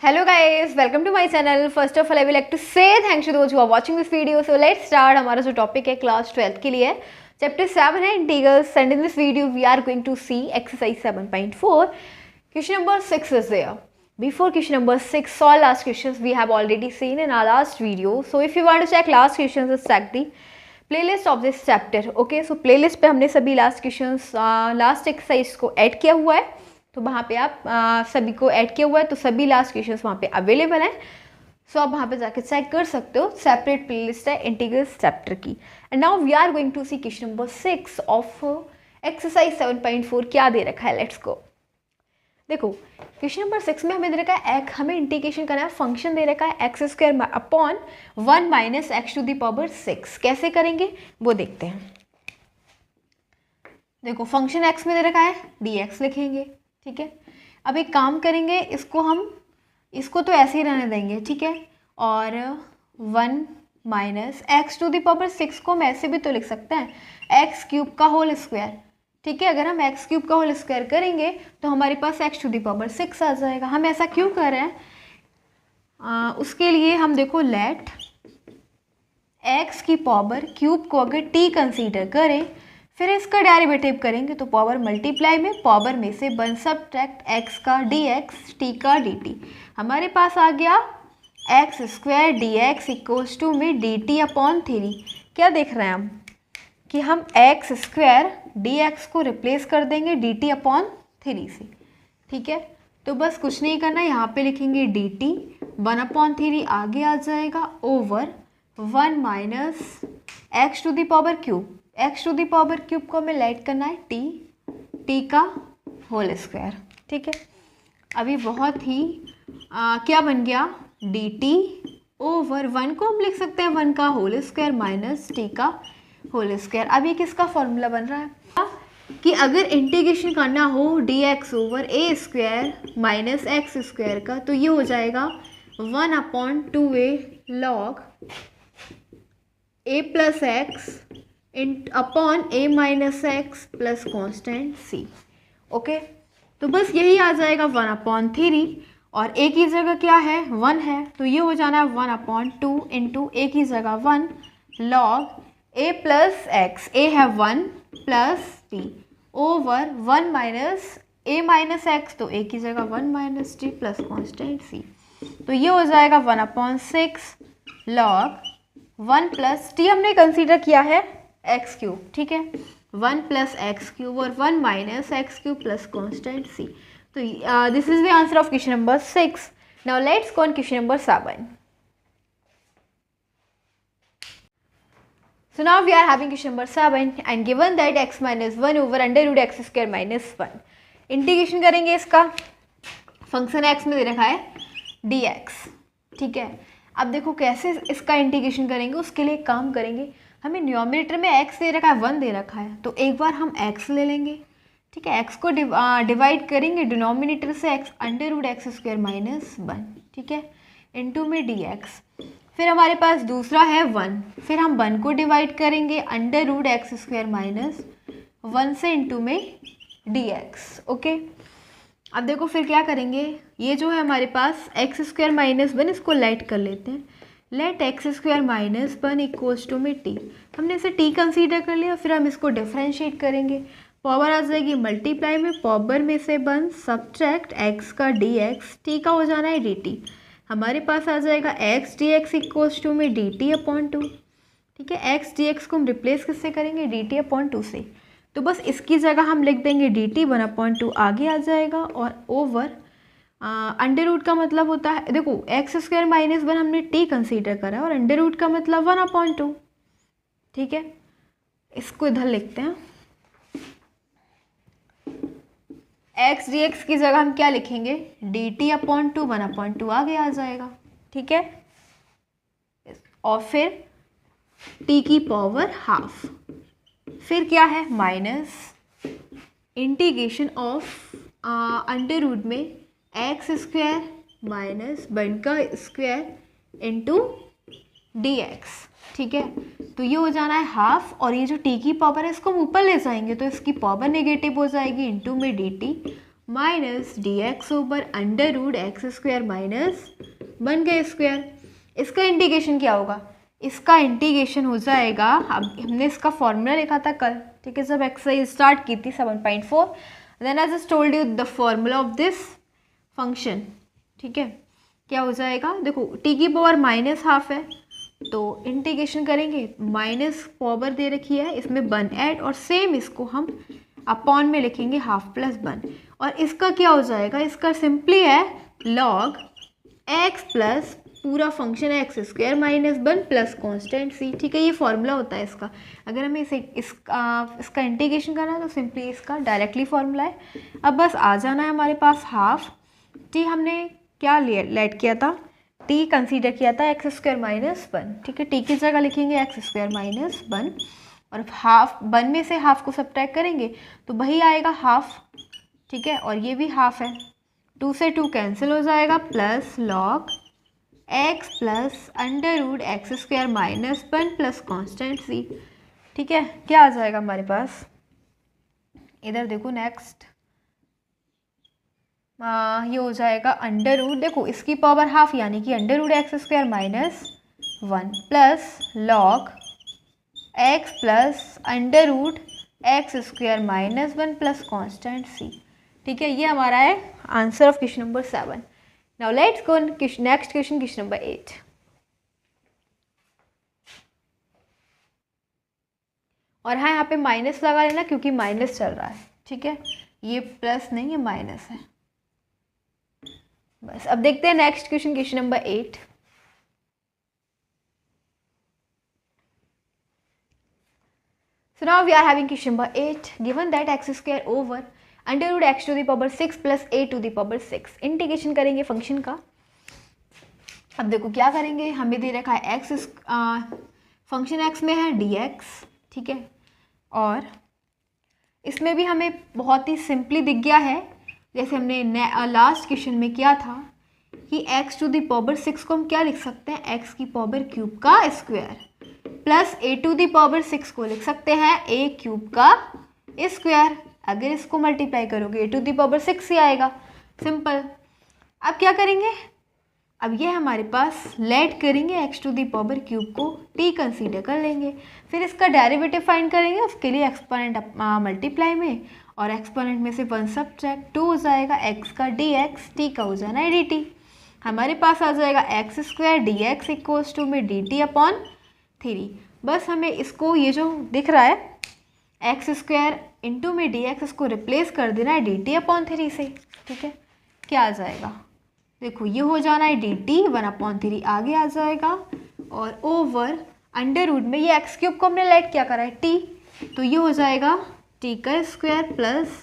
Hello guys, welcome to my channel. First of all, I would like to say thanks to those who are watching this video. So let's start. हमारा जो topic है class 12th के लिए chapter 7 है integrals and in this video we are going to see exercise 7.4. Question number 6 is there. Before question number 6, all last questions we have already seen in our last video. So if you want to check last questions, just check the playlist of this chapter. Okay, so playlist पे हमने सभी last questions, last exercise को add किया हुआ है. तो वहाँ पे आप सभी को ऐड किया हुआ है, तो सभी लास्ट क्वेश्चंस वहाँ पे अवेलेबल हैं. सो आप वहाँ पे जाके चेक कर सकते हो. सेपरेट प्लेलिस्ट है इंटीग्रल्स चैप्टर की. And now we are going to see question number 6 of exercise 7.4. क्या दे रखा है, लेट्स गो. देखो क्वेश्चन नंबर 6 में हमें दे रखा है हमें इंटीग्रेशन करना है. फंक्शन दे रखा है x square upon 1 minus x to the power 6. कैसे करेंगे वो देखते हैं. देखो फंक्शन एक्स में दे रखा है, डी एक्स लिखेंगे. ठीक है, अब एक काम करेंगे, इसको तो ऐसे ही रहने देंगे. ठीक है, और 1 minus x to the power 6 को हम ऐसे भी तो लिख सकते हैं एक्स क्यूब का होल स्क्वायर. ठीक है, अगर हम एक्स क्यूब का होल स्क्वायर करेंगे तो हमारे पास एक्स टू द पावर 6 आ जाएगा. हम ऐसा क्यों कर रहे हैं, उसके लिए हम देखो लेट एक्स की पावर क्यूब को अगर टी कंसीडर करें, फिर इसका डेरिवेटिव करेंगे तो पावर मल्टीप्लाई में पावर में से 1 सब्ट्रैक्ट एक्स का डी एक्स टी का डी टी. हमारे पास आ गया x square d x equals to में डी टी अपॉन 3. क्या देख रहे हैं हम कि हम एक्स स्क्वायर डी एक्स को रिप्लेस कर देंगे डी टी अपॉन 3 से. ठीक है, तो बस कुछ नहीं करना, यहाँ पे लिखेंगे डी टी 1 अपॉन 3 आगे आ जाएगा over 1 minus x to the power cube. X to the power cube को हमें लेट करना है टी का होल स्क्वायर. ठीक है, अभी बहुत ही क्या बन गया डी टी ओवर 1 को हम लिख सकते हैं 1 का होल स्क्वायर माइनस टी का होल स्क्वायर. अब ये किसका फॉर्मूला बन रहा है कि अगर इंटीग्रेशन करना हो डी एक्स ओवर ए स्क्वायर माइनस एक्स स्क्वायर का, तो ये हो जाएगा 1 अपॉन 2a लॉग ए प्लस एक्स अपॉन ए माइनस एक्स प्लस कॉन्स्टेंट सी. ओके, तो बस यही आ जाएगा 1 अपॉन 3 और ए की जगह क्या है 1 है, तो ये हो जाना है 1 अपॉन 2 इंटू ए की जगह 1 लॉग ए प्लस एक्स, ए है 1 प्लस टी ओवर 1 माइनस ए माइनस एक्स, तो ए की जगह 1 minus T plus constant C. तो ये हो जाएगा 1 अपॉन 6 लॉग 1 प्लस टी हमने कंसीडर किया है एक्स क्यूब. ठीक है, 1 प्लस एक्स क्यूब और 1 minus x cube plus constant C. तो this is the answer of question number 6. Now let's go on question number 7. So now we are having question number 7 and given that x minus 1 over under root x square minus 1. Integration करेंगे इसका. Function x में दे रखा है dx. ठीक है, अब देखो कैसे इसका इंटीग्रेशन करेंगे. उसके लिए काम करेंगे, हमें न्यूमरेटर में x दे रखा है 1 दे रखा है, तो एक बार हम x ले लेंगे. ठीक है, x को डिवाइड करेंगे डिनोमिनेटर से x under root x square minus 1. ठीक है, इनटू में dx. फिर हमारे पास दूसरा है 1, फिर हम 1 को डिवाइड करेंगे under root x square minus 1 से इनटू में dx. ओके, अब देखो फिर क्या करेंगे, ये जो है हमारे पास एक्स स्क्वायर माइनस 1, इसको लेट कर लेते हैं. Let x square minus 1 equals to में टी. हमने इसे टी कंसीडर कर लिया, फिर हम इसको डिफरेंशिएट करेंगे. पावर आ जाएगी मल्टीप्लाई में पावर में से 1 सब्ट्रैक्ट एक्स का डी एक्स, टी का हो जाना है डी टी. हमारे पास आ जाएगा x d x equals to में डी टी अपॉन 2. ठीक है, एक्स डी एक्स को हम रिप्लेस किससे करेंगे डी टी अपॉन 2 से. तो बस इसकी जगह हम लिख देंगे डी टी 1 अपॉन 2 आगे आ जाएगा और ओवर अंडर रूट का मतलब होता है, देखो एक्स स्क्वायर माइनस 1 हमने टी कंसीडर करा और अंडर रूट का मतलब 1 अपॉन 2. ठीक है, इसको इधर लिखते हैं. एक्स डी एक्स की जगह हम क्या लिखेंगे डी टी अपॉन 2 1 अपॉन 2 आगे आ जाएगा. ठीक है, और फिर टी की पावर हाफ, फिर क्या है minus integration of under root में एक्स स्क्वायर माइनस 1 का स्क्वायर इंटू डी एक्स. ठीक है, तो ये हो जाना है हाफ, और ये जो टी की पावर है इसको हम ऊपर ले जाएंगे तो इसकी पावर नेगेटिव हो जाएगी इंटू में d t minus d x over under root x square minus 1 का स्क्वायर। इसका इंटीग्रेशन क्या होगा, इसका इंटीग्रेशन हो जाएगा, अब हमने इसका फॉर्मूला लिखा था कल, ठीक है, जब एक्सरसाइज स्टार्ट की थी 7.4, then I just told you the formula of this function, ठीक है। क्या हो जाएगा, देखो टी की पावर माइनस हाफ है, तो इंटीग्रेशन करेंगे, माइनस पावर दे रखी है, इसमें 1 ऐड, और सेम इसको हम अपॉन में लिखेंगे हाफ प्लस 1, और इसका क्या हो जाएगा, इसका सिंपली है लॉग एक्स प्लस पूरा function x square minus 1 plus constant C, ठीक है। ये फॉर्मूला होता है इसका, अगर हमें इसका इंटीग्रेशन करना है तो सिंपली इसका डायरेक्टली फॉर्मूला है। अब बस आ जाना है हमारे पास हाफ टी, हमने क्या लेट किया था, टी कंसीडर किया था एक्स स्क्वायर माइनस 1, ठीक है। टी की जगह लिखेंगे एक्स स्क्वायर माइनस 1, और हाफ 1 में से हाफ को सब्ट्रैक्ट करेंगे तो वही आएगा हाफ, ठीक है, और ये भी हाफ है, 2 से 2 कैंसिल हो जाएगा, plus log x plus under root x square minus 1 plus constant C, ठीक है। क्या आ जाएगा हमारे पास, इधर देखो नेक्स्ट, ये हो जाएगा अंडर रूट, देखो इसकी पावर हाफ यानी कि under root x square minus 1 plus log x plus under root x square minus 1 plus constant C, ठीक है। ये हमारा है answer of question number 7। Now let's go next question, question number 8। और हाँ, यहाँ पे माइनस लगा लेना क्योंकि माइनस चल रहा है, ठीक है, ये प्लस नहीं है माइनस है। बस अब देखते हैं next question, question number 8। So now we are having question number 8. Given that x square over under root x to the power 6 plus a to the power 6, integration करेंगे फंक्शन का। अब देखो क्या करेंगे, हमें दे रखा है एक्स, फंक्शन एक्स में है डी एक्स, ठीक है, और इसमें भी हमें बहुत ही सिंपली दिख गया है, जैसे हमने लास्ट क्वेश्चन में किया था कि एक्स टू द पावर 6 को हम क्या लिख सकते हैं, एक्स की पावर क्यूब का square, plus a to the power 6 को लिख सकते हैं ए क्यूब का स्क्वायर। अगर इसको मल्टीप्लाई करोगे ए टू द पावर 6 ही आएगा, सिंपल। अब क्या करेंगे, अब ये हमारे पास लेट करेंगे x to the power cube को टी कंसीडर कर लेंगे, फिर इसका डेरिवेटिव फाइंड करेंगे, उसके लिए एक्सपोनेंट मल्टीप्लाई में, और एक्सपोनेंट में से 1 सब्ट्रैक्ट 2 हो जाएगा, एक्स का डी एक्स, टी का हो जाना है डी टी। हमारे पास आ जाएगा x square d x equals to में डी टी अपॉन 3। बस हमें इसको, ये जो दिख रहा है एक्स स्क्वायर इंटू में डी एक्स, इसको रिप्लेस कर देना है डी टी अपॉन 3 से, ठीक है। क्या आ जाएगा, देखो ये हो जाना है डी टी 1/3 आगे आ जाएगा, और ओवर अंडर रूट में ये एक्स क्यूब को हमने लेट क्या करा है टी, तो ये हो जाएगा टी का square plus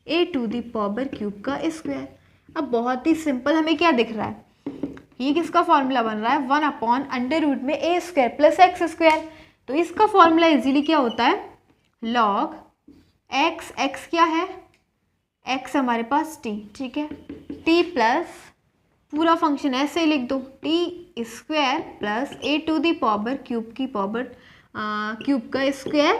a to the power cube का स्क्वायर। अब बहुत ही सिंपल, हमें क्या दिख रहा है, ये किसका फॉर्मूला बन रहा है, 1/अंडर रूट में a square plus x square, तो इसका फॉर्मूला इजीली क्या होता है, लॉग एक्स, एक्स क्या है, एक्स हमारे पास टी, ठीक है, टी प्लस पूरा फंक्शन ऐसे ही लिख दो, t square plus a to the power cube की पावर क्यूब का स्क्वायर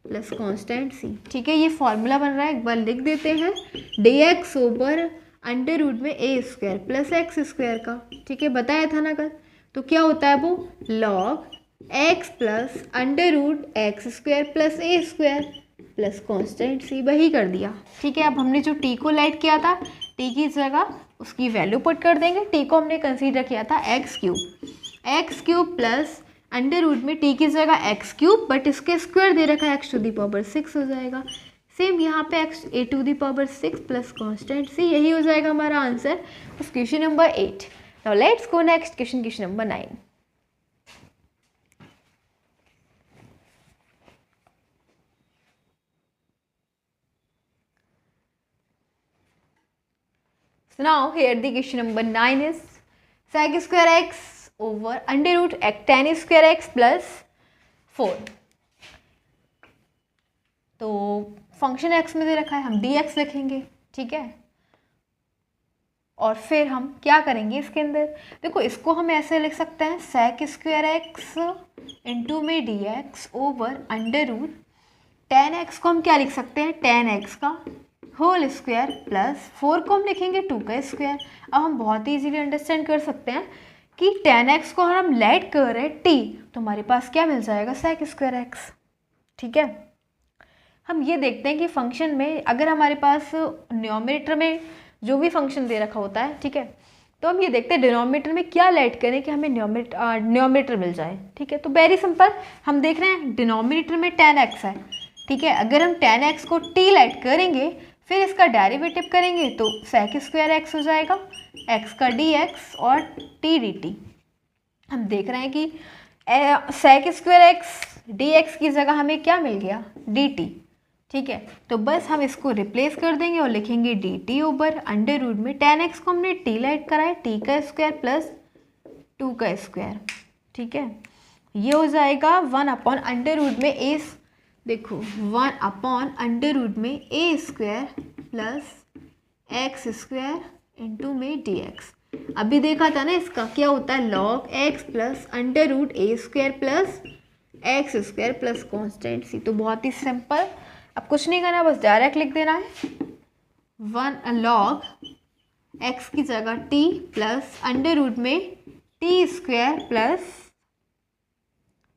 प्लस कांस्टेंट सी, ठीक है। ये फॉर्मूला बन रहा है, एक बार लिख देते हैं, d x over under root में a square plus x square का, ठीक है, बताया था ना कल, तो क्या होता है वो, log x plus under root x square plus a square plus constant C, वही कर दिया, ठीक है। अब हमने जो टी को लेट किया था, टी की जगह उसकी वैल्यू पुट कर देंगे, टी को हमने कंसीडर किया था x cube plus under root में टी की जगह एक्स क्यूब, बट इसके स्क्वायर दे रखा है एक्स टू द पावर 6 हो जाएगा, सेम यहाँ पे x a to the power 6 plus constant C, यही हो जाएगा हमारा answer of question number 8। Now let's go next question, question number 9। So now here the question number 9 is sec square x over under root tan square x plus 4। तो function x में दे रखा है, हम dx लिखेंगे, ठीक है, और फिर हम क्या करेंगे इसके अंदर, देखो इसको हम ऐसे लिख सकते हैं sec स्क्वायर x इंटू में dx over under root tan x को हम क्या लिख सकते हैं, tan x का होल स्क्वायर प्लस 4 को हम लिखेंगे 2 का स्क्वायर। अब हम बहुत ही इजीली अंडरस्टैंड कर सकते हैं कि tan x को हम लेट कर रहे हैं t, तो हमारे पास क्या मिल जाएगा sec स्क्वायर x। ठीक है, हम ये देखते हैं कि फंक्शन में अगर हमारे पास न्यूमरेटर में जो भी फंक्शन दे रखा होता है, ठीक है, तो हम ये देखते हैं डिनोमिनेटर में क्या लेट करें कि हमें न्यूमरेटर मिल जाए। ठीक है, तो वेरी सिंपल, हम देख रहे हैं डिनोमिनेटर में tan x है। ठीक है, अगर हम tan x को t लेट करेंगे फिर इसका डेरिवेटिव करेंगे तो sec स्क्वायर x हो जाएगा, x का dx और t dt। हम देख रहे हैं कि sec स्क्वायर x dx की जगह हमें क्या मिल गया, dt। ठीक है, तो बस हम इसको रिप्लेस कर देंगे और लिखेंगे dt ओवर अंडर रूट में tan x को हमने t लेट करा है, t का स्क्वायर प्लस 2 का स्क्वायर। ठीक है, ये हो जाएगा 1 अपॉन अंडर रूट में a, देखो 1 अपॉन अंडर रूट में a square plus x square into में dx। अभी देखा था ना इसका क्या होता है, log x plus under root a square plus x square plus constant c। तो बहुत ही सिंपल, अब कुछ नहीं करना, बस डायरेक्ट लिख देना है 1 log x की जगह t प्लस अंडर रूट में t स्क्वायर प्लस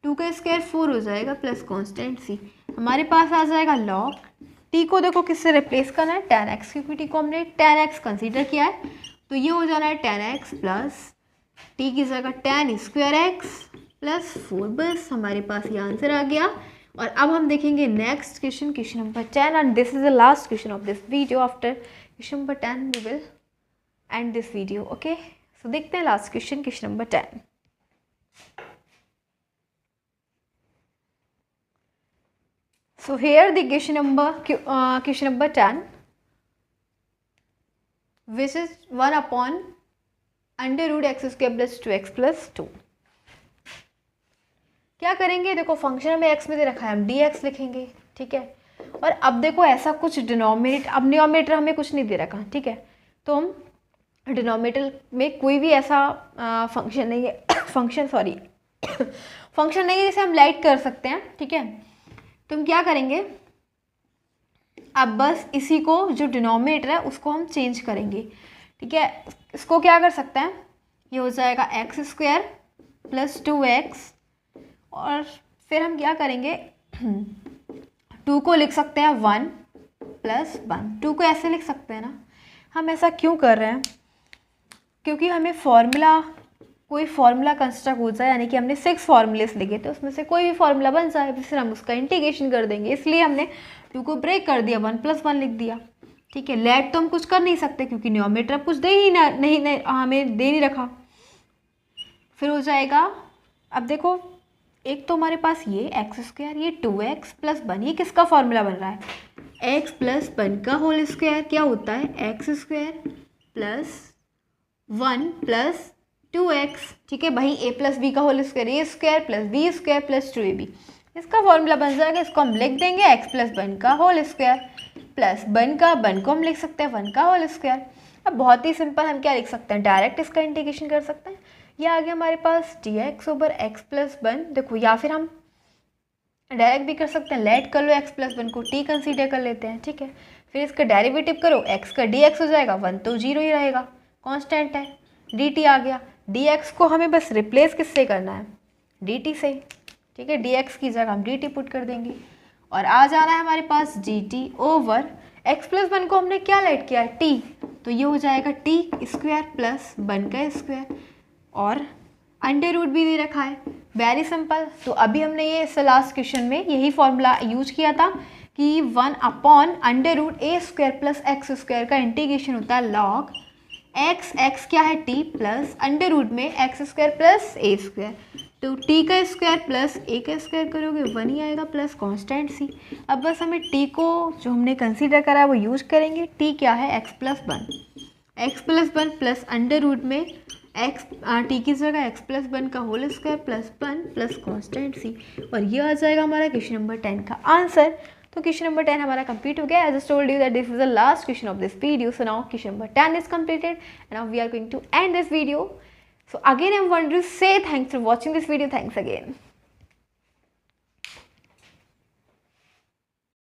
2 का स्क्वायर 4 हो जाएगा प्लस कांस्टेंट c। हमारे पास आ जाएगा log t को देखो किससे रिप्लेस करना है, tan x, क्योंकि t को हमने tan x कंसीडर किया है, तो ये हो जाना है tan x प्लस t की जगह tan स्क्वायर x प्लस 4। बस हमारे पास ये आंसर आ गया। और अब हम देखेंगे next question, question number 10, and this is the last question of this video. After question number 10 we will end this video. Okay, so देखते हैं last question, question number 10। So here the question number 10, which is 1 upon under root x square plus 2x plus 2। क्या करेंगे, देखो function हमें x में दे रखा है, हम dx लिखेंगे। ठीक है, और अब देखो ऐसा कुछ अब न्यूमरेटर हमें कुछ नहीं दे रखा। ठीक है, तो हम डिनोमिनेटर में कोई भी ऐसा फंक्शन नहीं है फंक्शन नहीं है जिसे हम लाइट कर सकते हैं। ठीक है, तो हम क्या करेंगे, अब बस इसी को जो डिनोमिनेटर है उसको हम चेंज करेंगे। ठीक है, इसको क्या कर सकते हैं, ये हो जाएगा एक्स स्क्वायर प्लस 2x, और फिर हम क्या करेंगे 2 को लिख सकते हैं 1 प्लस 1। 2 को ऐसे लिख सकते हैं ना, हम ऐसा क्यों कर रहे हैं, क्योंकि हमें कोई फार्मूला कंस्ट्रक्ट हो जाए, यानी कि हमने 6 फार्मूलेस लिखे थे, उसमें से कोई भी फार्मूला बन जाए फिर हम उसका इंटीग्रेशन कर देंगे, इसलिए हमने 2 को ब्रेक कर दिया, 1 प्लस 1 लिख दिया। ठीक है, लेट तो हम कुछ कर नहीं सकते क्योंकि न्यूमरेटर कुछ दे ही नहीं हमें दे नहीं रखा। फिर हो जाएगा, अब देखो एक तो हमारे पास ये एक्स स्क्वायर, ये 2x प्लस 1, ये किसका फार्मूला बन रहा है, x प्लस 1 का होल स्क्वायर क्या होता है, x square plus 1 plus 2x। ठीक है, वही a प्लस बी का whole square, A square plus B square plus 2ab, इसका फॉर्मूला बन जाएगा। इसको हम लिख देंगे x प्लस 1 का होल स्क्वायर प्लस 1 को हम लिख सकते हैं 1 का होल स्क्वायर। अब बहुत ही सिंपल, हम क्या लिख सकते हैं, डायरेक्ट इसका इंटीग्रेशन कर सकते हैं। ये आ गया हमारे पास dx ओवर x प्लस 1। देखो, या फिर हम डायरेक्ट भी कर सकते हैं, लेट कर लो x प्लस 1 को t कंसीडर कर लेते हैं। ठीक है, फिर इसका डेरिवेटिव करो, x का dx हो जाएगा, 1 तो 0 ही रहेगा, कॉन्स्टेंट है, dt आ गया। dx को हमें बस रिप्लेस किससे करना है, dt से। ठीक है, dx की जगह हम dt पुट कर देंगे और आ जाना है हमारे पास dt ओवर x प्लस 1 को हमने क्या लेट किया है, t, तो ये हो जाएगा t स्क्वायर प्लस 1 का स्क्वायर, और अंडर रूट भी दे रखा है। वेरी सिंपल, तो अभी हमने ये लास्ट क्वेश्चन में यही फॉर्मूला यूज किया था कि 1 upon under root a square plus x square का इंटीग्रेशन होता है log x क्या है t प्लस अंडर रूट में x square plus a square, तो t का स्क्वायर प्लस a का स्क्वायर करोगे 1 ही आएगा प्लस कांस्टेंट c। अब बस हमें t को जो हमने कंसीडर करा है वो यूज करेंगे। t क्या है, x plus 1 plus under root में t की जगह x प्लस 1 का whole square plus 1 plus constant c, और ये आ जाएगा हमारा क्वेश्चन नंबर 10 का आंसर। तो क्वेश्चन नंबर 10 हमारा कंप्लीट हो गया। आई just told you that this is the last question of this video, so now question number 10 is completed and now we are going to end this video. So again I want to say thanks for watching this video. Thanks again.